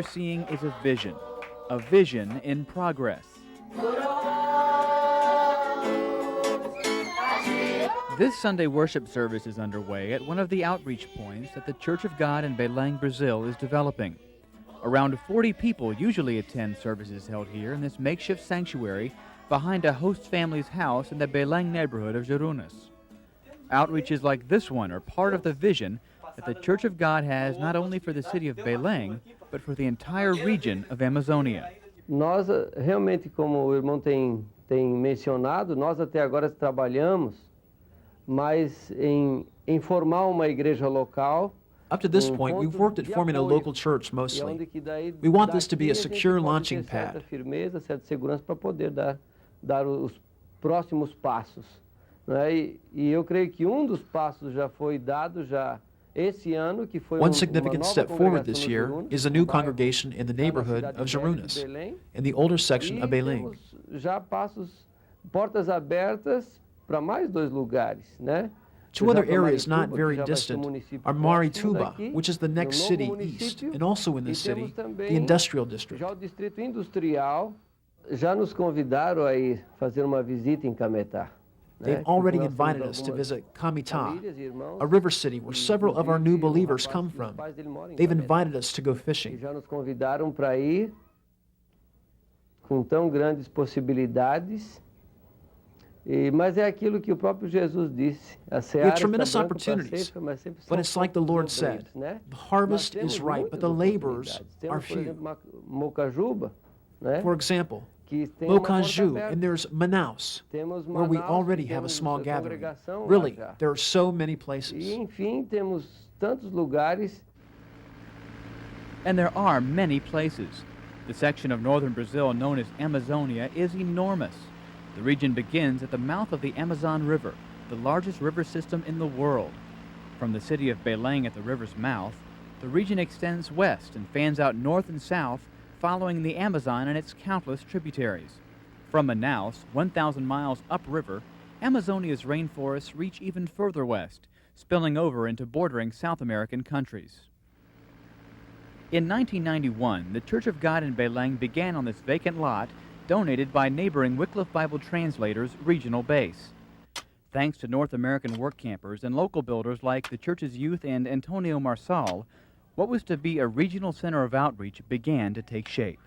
you're seeing is a vision in progress. This Sunday worship service is underway at one of the outreach points that the Church of God in Belém, Brazil is developing. Around 40 people usually attend services held here in this makeshift sanctuary behind a host family's house in the Belém neighborhood of Jarunas. Outreaches like this one are part of the vision that the Church of God has not only for the city of Belém, but for the entire region of Amazonia. Nós, realmente, como o irmão tem mencionado, nós até agora trabalhamos mais em formar uma igreja local. Up to this point, we've worked at forming a local church mostly. We want this to be a secure launching pad. Certa firmeza, certa segurança para poder dar os próximos passos. Né? E eu creio que dos passos já foi dado esse ano, que foi One significant step forward this year is a new congregation in the neighborhood of Jarunas, in the older section of Belém. Já portas abertas para mais 2 lugares, né? Two other areas not very distant are Marituba, which is the next city east, and also in this city, the industrial district. Já o distrito industrial já nos convidaram a ir fazer uma visita em Cametá. They've already invited us to visit Cametá, a river city where several of our new believers come from. They've invited us to go fishing. Já nos convidaram para ir com tão grandes possibilidades. Mas é aquilo que o próprio Jesus disse. We have tremendous opportunities, but it's like the Lord said, the harvest is ripe, but the laborers are few. For example, Mocaju, and there's Manaus, where we already have a small gathering. Really, there are so many places. Enfim, temos tantos lugares. And there are many places. The section of northern Brazil known as Amazonia is enormous. The region begins at the mouth of the Amazon River, the largest river system in the world. From the city of Belém at the river's mouth, the region extends west and fans out north and south, following the Amazon and its countless tributaries. From Manaus, 1,000 miles upriver, Amazonia's rainforests reach even further west, spilling over into bordering South American countries. In 1991, the Church of God in Belém began on this vacant lot donated by neighboring Wycliffe Bible Translators regional base. Thanks to North American work campers and local builders like the church's youth and Antonio Marsal, what was to be a regional center of outreach began to take shape.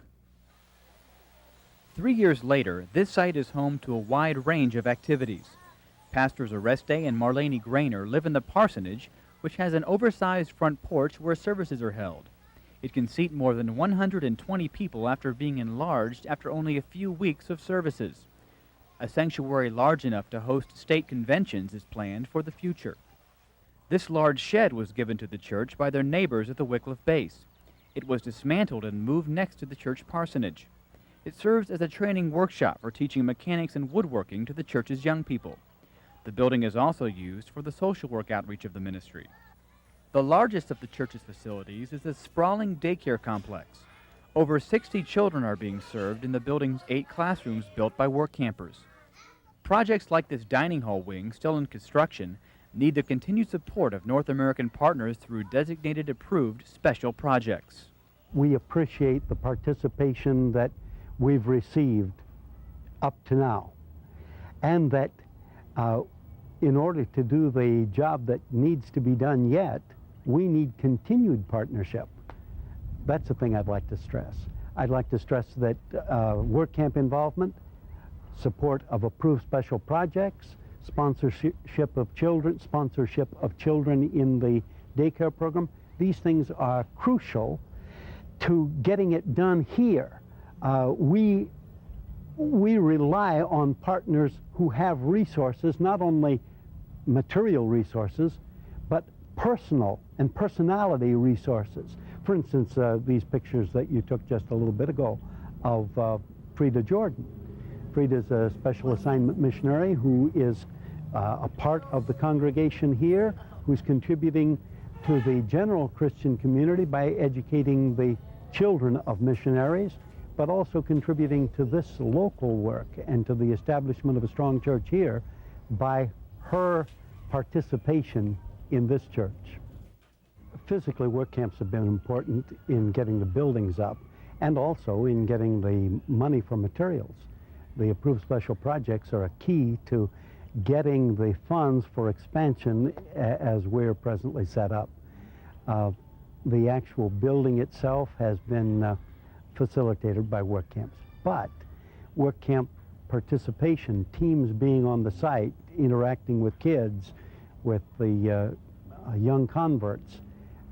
3 years later, this site is home to a wide range of activities. Pastors Oreste and Marlene Grainer live in the parsonage, which has an oversized front porch where services are held. It can seat more than 120 people after being enlarged after only a few weeks of services. A sanctuary large enough to host state conventions is planned for the future. This large shed was given to the church by their neighbors at the Wycliffe base. It was dismantled and moved next to the church parsonage. It serves as a training workshop for teaching mechanics and woodworking to the church's young people. The building is also used for the social work outreach of the ministry. The largest of the church's facilities is a sprawling daycare complex. Over 60 children are being served in the building's 8 classrooms built by work campers. Projects like this dining hall wing, still in construction, need the continued support of North American partners through designated approved special projects. We appreciate the participation that we've received up to now, and that in order to do the job that needs to be done yet, we need continued partnership. That's the thing I'd like to stress. I'd like to stress that work camp involvement, support of approved special projects, sponsorship of children in the daycare program, these things are crucial to getting it done here. We rely on partners who have resources, not only material resources, but personal and personality resources. For instance, these pictures that you took just a little bit ago of Frida Jordan. Frida is a special assignment missionary who is a part of the congregation here, who's contributing to the general Christian community by educating the children of missionaries, but also contributing to this local work and to the establishment of a strong church here by her participation in this church. physically, work camps have been important in getting the buildings up and also in getting the money for materials. The approved special projects are a key to getting the funds for expansion as we're presently set up. The actual building itself has been facilitated by work camps, but work camp participation, teams being on the site, interacting with kids, with the young converts,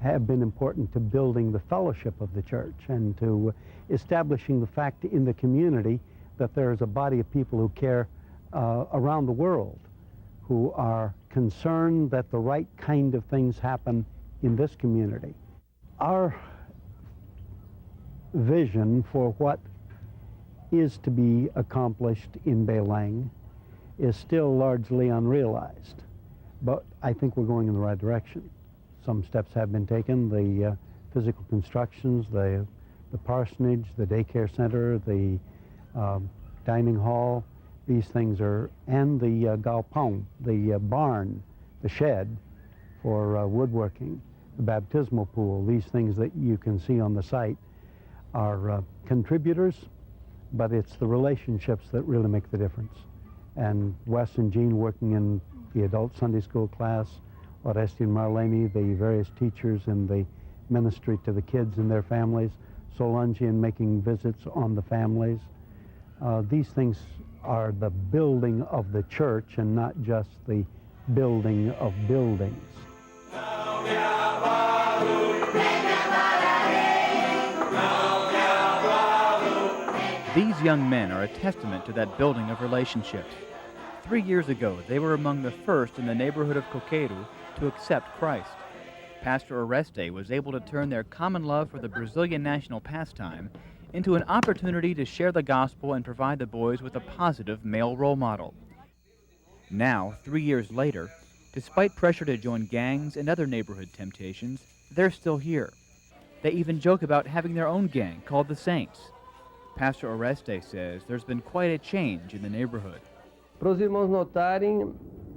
have been important to building the fellowship of the church and to establishing the fact in the community that there is a body of people who care around the world, who are concerned that the right kind of things happen in this community. Our vision for what is to be accomplished in Beleng is still largely unrealized, but I think we're going in the right direction. Some steps have been taken. The physical constructions, the parsonage, the daycare center, the dining hall, these things are, and the galpon, the barn, the shed for woodworking, the baptismal pool, these things that you can see on the site are contributors, but it's the relationships that really make the difference. And Wes and Jean working in the adult Sunday school class, Oresti and Marlene, the various teachers in the ministry to the kids and their families, Solange in making visits on the families. These things are the building of the church and not just the building of buildings. These young men are a testament to that building of relationships. 3 years ago, they were among the first in the neighborhood of Coqueiros to accept Christ. Pastor Oreste was able to turn their common love for the Brazilian national pastime into an opportunity to share the gospel and provide the boys with a positive male role model. Now, 3 years later, despite pressure to join gangs and other neighborhood temptations, they're still here. They even joke about having their own gang called the Saints. Pastor Oreste says there's been quite a change in the neighborhood. Para os irmãos notarem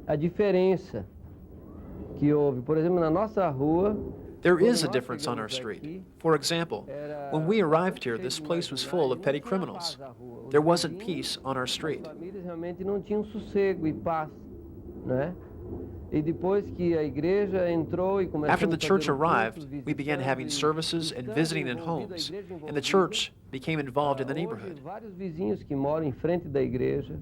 a diferença que houve, por exemplo, na nossa rua. There is a difference on our street. For example, when we arrived here, this place was full of petty criminals. There wasn't peace on our street. Famílias realmente não tinham sossego e paz, né? E depois que a igreja entrou e começou. After the church arrived, we began having services and visiting in homes, and the church became involved in the neighborhood. Vários vizinhos que moram em frente da igreja.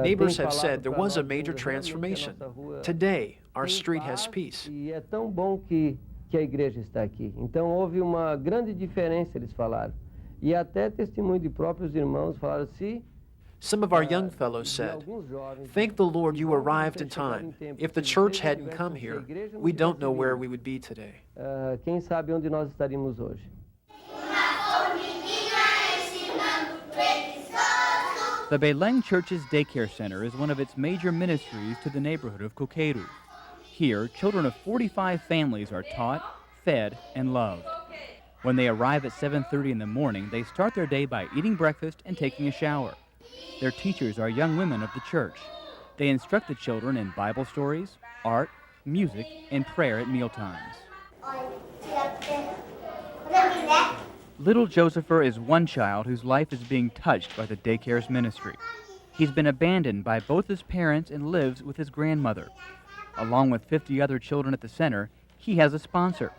Neighbors have said there was a major transformation. Today, our street has peace. E é tão bom que a igreja está aqui. Então houve uma grande diferença, eles falaram. E até testemunho de próprios irmãos falaram assim. Some of our young fellows said, "Thank the Lord you arrived in time. If the church hadn't come here, we don't know where we would be today." Quem sabe onde nós estaríamos hoje. The Beleng Church's daycare center is one of its major ministries to the neighborhood of Coqueiros. Here, children of 45 families are taught, fed, and loved. When they arrive at 7:30 in the morning, they start their day by eating breakfast and taking a shower. Their teachers are young women of the church. They instruct the children in Bible stories, art, music, and prayer at mealtimes. Little Josepher is one child whose life is being touched by the daycare's ministry. He's been abandoned by both his parents and lives with his grandmother. Along with 50 other children at the center, he has a sponsor.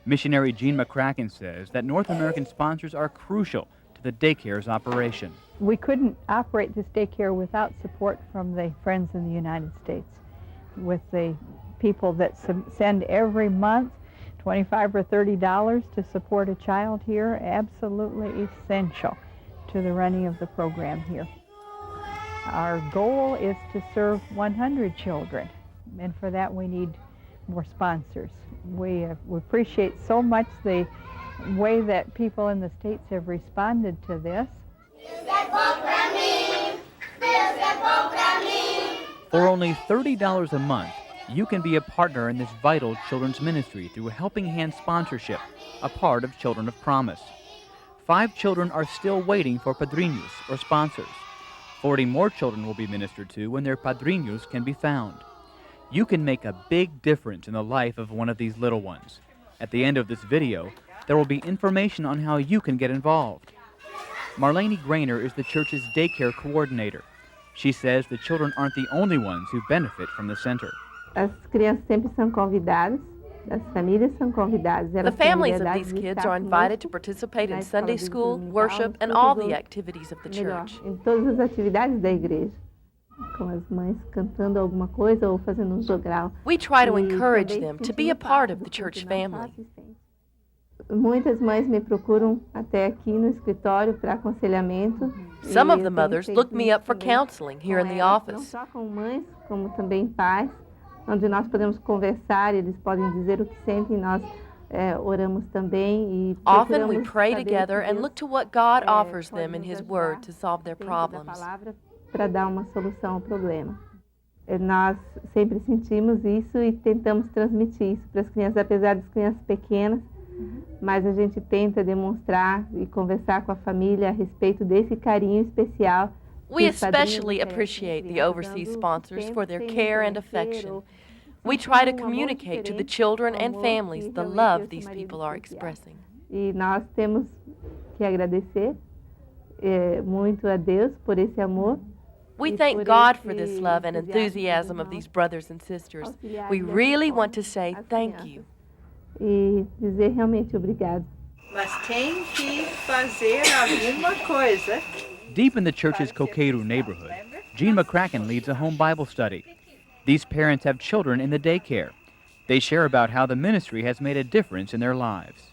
Missionary Jean McCracken says that North American sponsors are crucial to the daycare's operation. We couldn't operate this daycare without support from the Friends in the United States, with the people that send every month $25 or $30 to support a child here, absolutely essential to the running of the program here. Our goal is to serve 100 children, and for that we need more sponsors. We appreciate so much the way that people in the States have responded to this. For only $30 a month, you can be a partner in this vital children's ministry through Helping Hand sponsorship, a part of Children of Promise. 5 children are still waiting for padrinos, or sponsors. 40 more children will be ministered to when their padrinos can be found. You can make a big difference in the life of one of these little ones. At the end of this video, there will be information on how you can get involved. Marlene Grainer is the church's daycare coordinator. She says the children aren't the only ones who benefit from the center. As crianças sempre são convidadas, as famílias são convidadas. The families of these kids are invited to participate in Sunday school, worship, and all the activities of the church. Em todas as atividades da igreja. Com as mães cantando alguma coisa ou fazendo jogral. We try to encourage them to be a part of the church family. Muitas mães me procuram até aqui no escritório para aconselhamento. Some of the mothers look me up for counseling here in the office. Não só com mães, como também pais, onde nós podemos conversar, eles podem dizer o que sentem, nós oramos também e often we pray together and look to what God offers them in His Word to solve their problems. Para dar uma solução ao problema. Nós sempre sentimos isso e tentamos transmitir isso para as crianças, apesar das crianças pequenas, mas a gente tenta demonstrar e conversar com a família a respeito desse carinho especial. We especially appreciate the overseas sponsors for their care and affection. We try to communicate to the children and families the love these people are expressing. E nós temos que agradecer muito a Deus por esse amor. We thank God for this love and enthusiasm of these brothers and sisters. We really want to say thank you. E dizer realmente obrigado. Mas tem que fazer alguma coisa. Deep in the church's Coqueiru neighborhood, Jean McCracken leads a home Bible study. These parents have children in the daycare. They share about how the ministry has made a difference in their lives.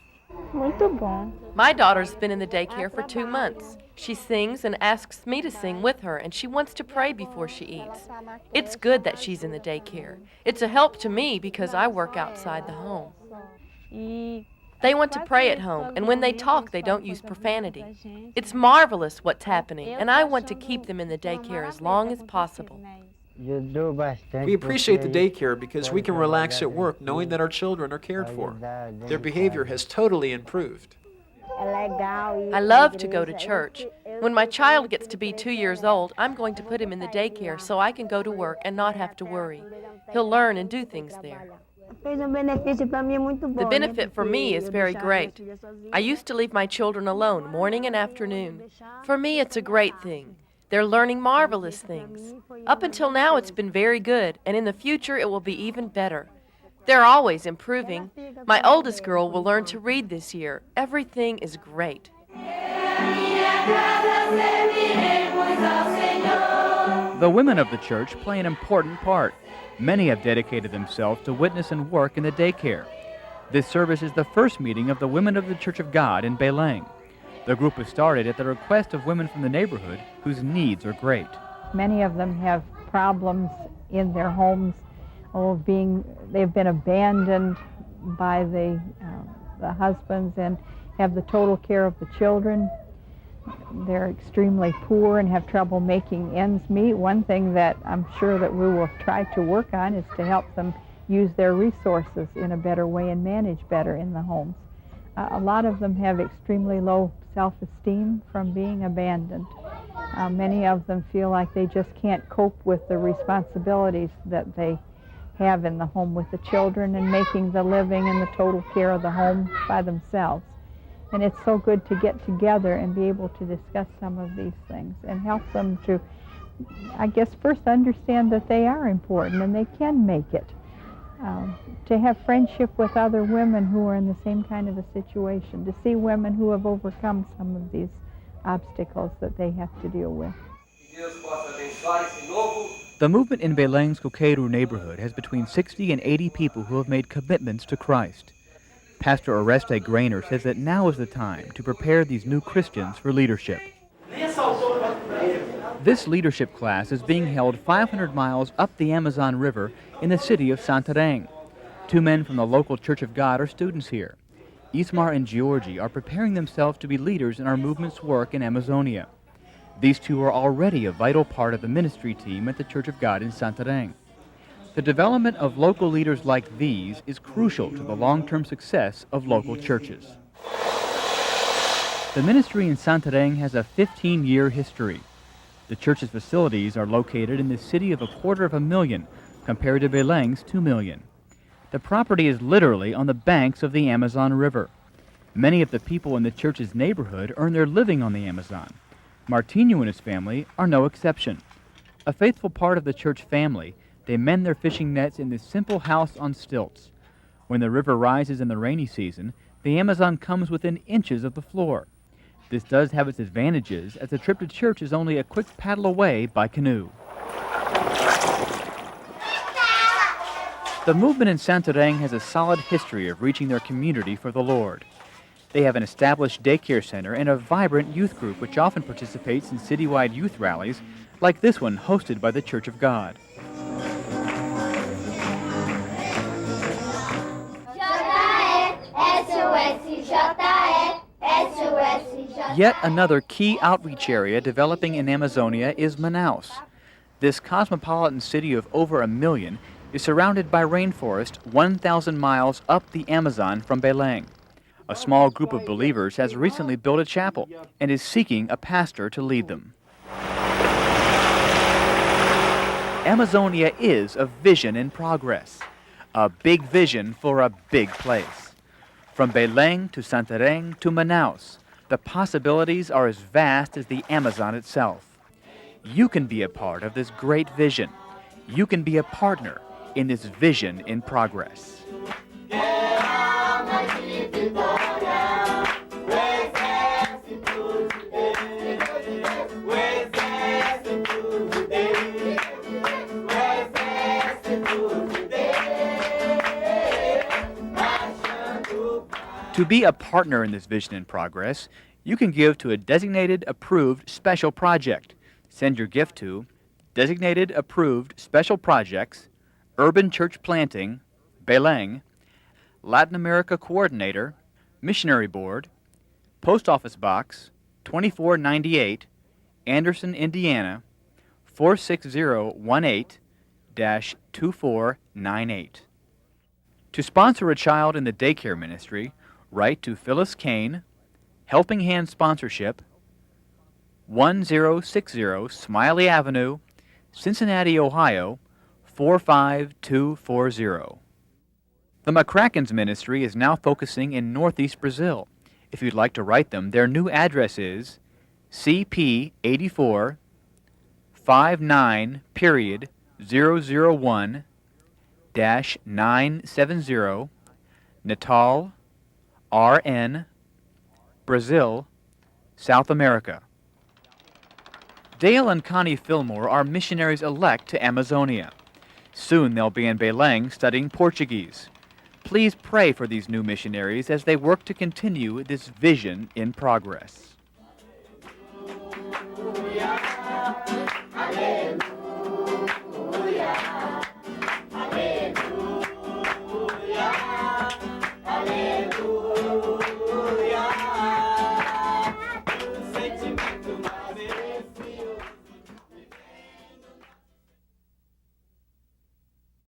Muito bom. My daughter's been in the daycare for 2 months. She sings and asks me to sing with her, and she wants to pray before she eats. It's good that she's in the daycare. It's a help to me because I work outside the home. They want to pray at home, and when they talk, they don't use profanity. It's marvelous what's happening, and I want to keep them in the daycare as long as possible. We appreciate the daycare because we can relax at work knowing that our children are cared for. Their behavior has totally improved. I love to go to church. When my child gets to be 2 years old, I'm going to put him in the daycare so I can go to work and not have to worry. He'll learn and do things there. The benefit for me is very great. I used to leave my children alone morning and afternoon. For me, it's a great thing. They're learning marvelous things. Up until now, it's been very good, and in the future, it will be even better. They're always improving. My oldest girl will learn to read this year. Everything is great. The women of the church play an important part. Many have dedicated themselves to witness and work in the daycare. This service is the first meeting of the Women of the Church of God in Belém. The group was started at the request of women from the neighborhood whose needs are great. Many of them have problems in their homes, they've been abandoned by the husbands and have the total care of the children. They're extremely poor and have trouble making ends meet. One thing that I'm sure that we will try to work on is to help them use their resources in a better way and manage better in the homes. A lot of them have extremely low self-esteem from being abandoned. Many of them feel like they just can't cope with the responsibilities that they have in the home with the children and making the living and the total care of the home by themselves. And it's so good to get together and be able to discuss some of these things and help them to, I guess, first understand that they are important and they can make it. To have friendship with other women who are in the same kind of a situation, to see women who have overcome some of these obstacles that they have to deal with. The movement in Belém's Coqueiru neighborhood has between 60 and 80 people who have made commitments to Christ. Pastor Oreste Grainer says that now is the time to prepare these new Christians for leadership. This leadership class is being held 500 miles up the Amazon River in the city of Santarém. 2 men from the local Church of God are students here. Ismar and Georgi are preparing themselves to be leaders in our movement's work in Amazonia. These two are already a vital part of the ministry team at the Church of God in Santarém. The development of local leaders like these is crucial to the long-term success of local churches. The ministry in Santarém has a 15-year history. The church's facilities are located in the city of 250,000, compared to Beleng's 2 million. The property is literally on the banks of the Amazon River. Many of the people in the church's neighborhood earn their living on the Amazon. Martinho and his family are no exception. A faithful part of the church family, they mend their fishing nets in this simple house on stilts. When the river rises in the rainy season, the Amazon comes within inches of the floor. This does have its advantages, as the trip to church is only a quick paddle away by canoe. The movement in Santarém has a solid history of reaching their community for the Lord. They have an established daycare center and a vibrant youth group which often participates in citywide youth rallies like this one hosted by the Church of God. Yet another key outreach area developing in Amazonia is Manaus. This cosmopolitan city of over 1 million is surrounded by rainforest 1,000 miles up the Amazon from Belém. A small group of believers has recently built a chapel and is seeking a pastor to lead them. Amazonia is a vision in progress, a big vision for a big place. From Belém to Santarém to Manaus, the possibilities are as vast as the Amazon itself. You can be a part of this great vision. You can be a partner in this vision in progress. To be a partner in this vision in progress, you can give to a designated approved special project. Send your gift to Designated Approved Special Projects, Urban Church Planting, Belém, Latin America Coordinator, Missionary Board, Post Office Box 2498, Anderson, Indiana 46018-2498. To sponsor a child in the daycare ministry, write to Phyllis Kane, Helping Hand Sponsorship, 1060 Smiley Avenue, Cincinnati, Ohio 45240. The McCracken's ministry is now focusing in northeast Brazil. If you'd like to write them, their new address is CP 84 59.001-970 Natal, RN, Brazil, South America. Dale and Connie Fillmore are missionaries elect to Amazonia. Soon they'll be in Belém studying Portuguese. Please pray for these new missionaries as they work to continue this vision in progress.